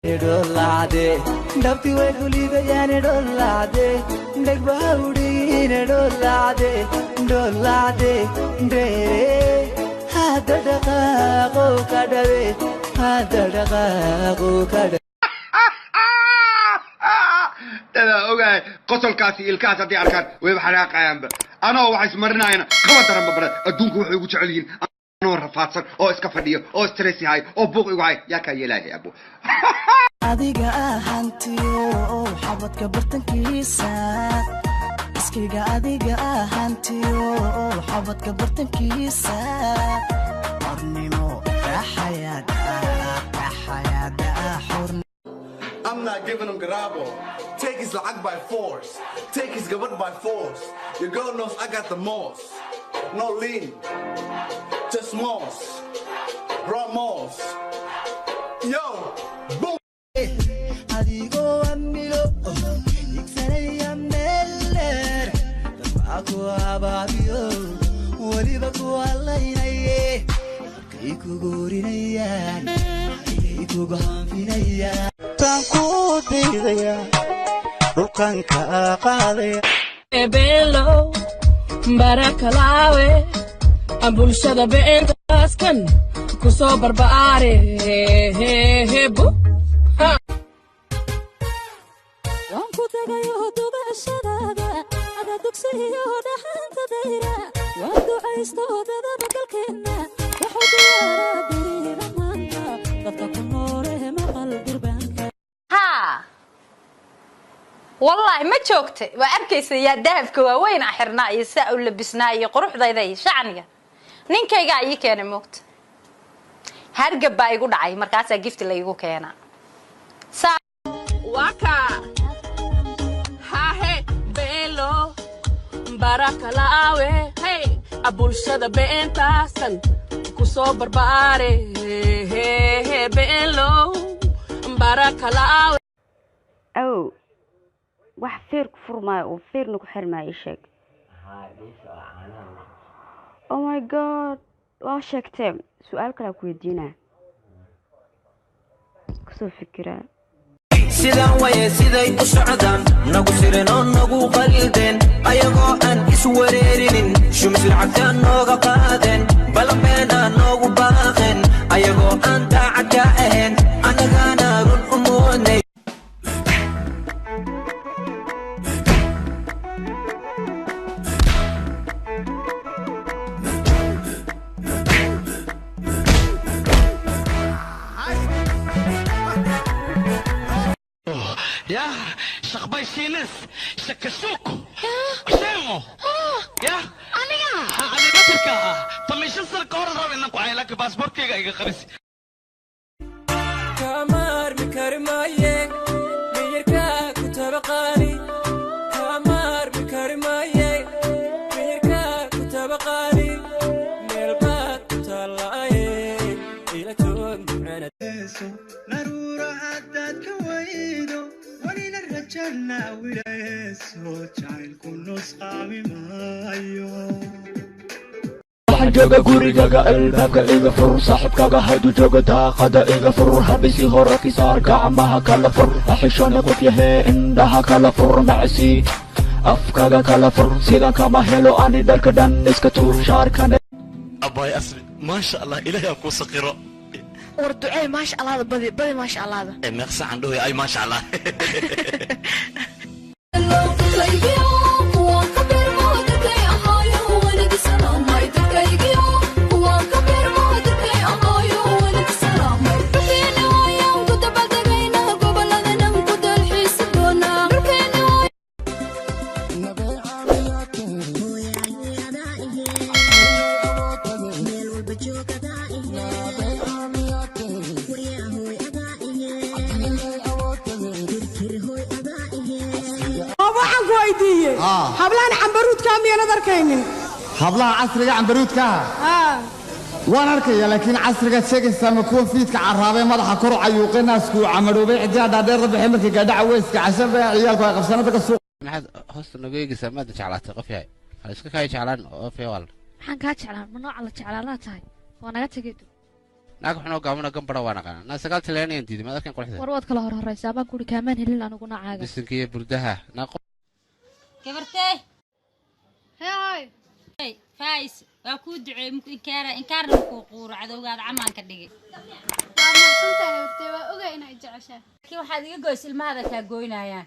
Nedolade, dapti we gulida ya nedolade, degbaudi nedolade, dolade, de, hadadaga go kadawe, hadadaga go kadawe. أنا أوجع قتل كاسي الكاس أدي أركان ويبحرق عيان أنا وعيس مرنا هنا كم ترى مبرد أدونك وحيو تعلين أنا ورفاتر أو إسكافرديو أو ستريسي هاي أو بوق وعي يا كيلاهي أبو adiga ahantiyo xabadka bartankiisa iskiga adiga ahantiyo xabadka bartankiisa arnimo raxayada xurn I'm not giving him garabo. Take his lag by force. Take his gabut by force. Your girl knows I got the most. No lean. Just moss. Raw moss. Yo, boom. adigo amilo iksanaya meller tabaku ababiyo waliba ku alaynaye kay ku goorinayaan kay ku gaanfinayaan tan ku diidaya dhulkan ka qaadaya ebelo barakalawe bulshada beentaaskan ku soo barbaare hebu wanku tagayo dubashadaada ada dugsiyo dhaxanta dayra waan ducaysto dada bakalkeena wuxuu diyaara diriira maanta dadka ku noole maqal durbaanka والله ما joogtay waa arkaysa yaa dahabka waaweyn xirnaa iyo saa u labisnaa iyo quruxdayda iyo shacniga ninkayga ay keenay moogta hargab baa igu dhacay markaas gift la igu keenaa waka hahe belo barakalawe hey abulshada beentaasan ku soo barbaare belo barakalawe أو واحد فير فرما وفير نكحر ما يشك. Oh my god واشكتم سؤال كلا كويدينا كسو فكرة sidan way siday u socdaan nagu sirin oo nagu qalden ayagoo aan is wareerinin shumis lacagta nooga qaadeen balbeena noogu baaqeen ayagoo aan daacad ka ahayn anagana run u moodnay يا شخباي سينس شكسوكو وشيمو يا أنا بتركا تمشي سرقور رابي نكو عيلك باسبور كيغا إيغا خريسي كمار مكرمايه ميركا كتبقاني كمار مكرمايه ميركا كتبقاني ميربات كتلايه إلى توم معنا نرورا عدد كويدو ولين الرجالنا ولايسو جعل كل نسقامي مايو جوجا غوري جوجا البابكا إيغا فر صاحبكا هادو جوجا داقدا إيغا فر حبسي هوراكي صار قعمها كلا فر أحشونا قفيهي عندها كلا فر معسي أفكاغا كلا فر سيدا كما هيلو أني دالك دان نسكتور شاركا أباي أسري ما شاء الله إلهي أكو سقيرو وردعي ما شاء الله بدي ما شاء الله ميقسى عنده أي ما شاء الله hablaan cambaruudka miyana darkaynin hablaha casriga cambaruudka waan arkaya laakiin casriga sheegaysa ma kuwa fiidka caraabay madaxa kor cayuuqinaasku camaroobay xijaada dheer rabay markii gaadhaca weyska cashabe ciyaalku ay qabsanada ka suuq maxaad hoosta nageegisa maad jeclaatay qof yahay hal iska kay jeclaan oo feewal maxaan ka jeclaan ma nooca la jeclaanaa tahay waa naga tagay naag xunoo gaabana gambara waa naqaana naa sagaal tilaanayaan diiday maad arkan qurxda war waad kala horraysaa baan kuri kaamaan helin aniguna caaga bisinkiiyo burdaha gabartee hey faais waa kuu duceey inkaarna kuu quuro cadowgaada camaanka dhigay waa mahadsantahay hortee waa ogaa inay jeceshaa laakiin waxaad iga goys ilmahada kaa goynayaan